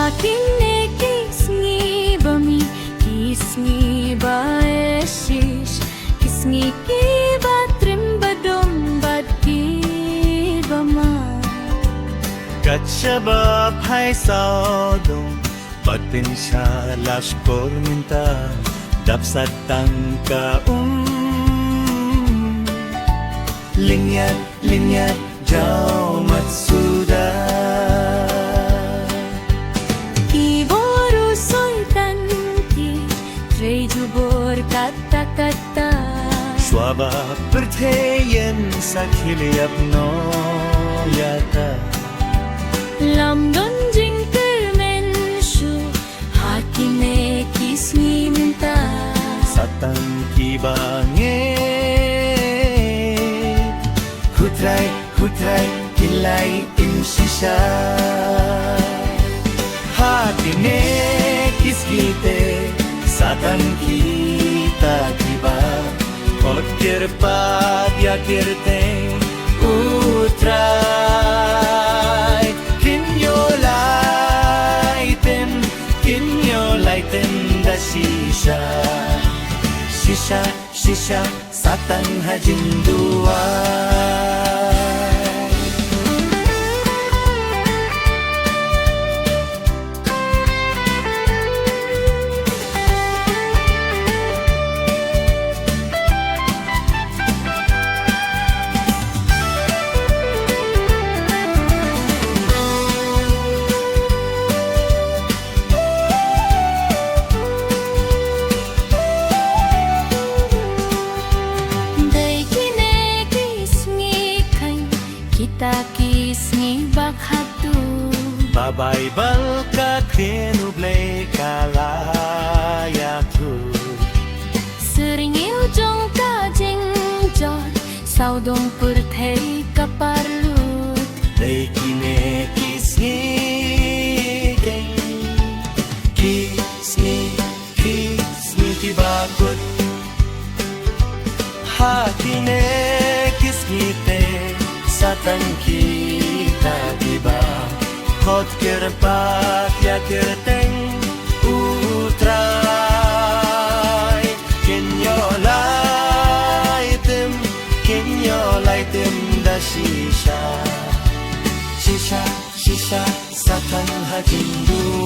Hakim ne kisngi bami, kisngi baeshish, kisngi ki batrim badom bad ki bama. Kachaba phai saudong batin sha lashkor minta dapsat tangka linyat jauh matsuda. Iboru soitan ki trejubor kata-kata. Swaba perteyen sakili apno yata. Lamdon jing termen shu, hakime kismi minta. Satang kibange hutrai kilai imshisha. Hati ne kiskite satang kita kiba. Kot kirpat ya kirte utrai. Kinyo laitem da shisha satang hajin dua. Kita kisni bakhatu Babay balka kinublay kalayaku. Sering ujung kajing jor saudong purthei kaparlut. Day kine kisni tibakut. Hati ne kisnite satang kita tiba. Kot kirpat ya kirteng utrai. Kinyo laitem da shisha satang hajin dua.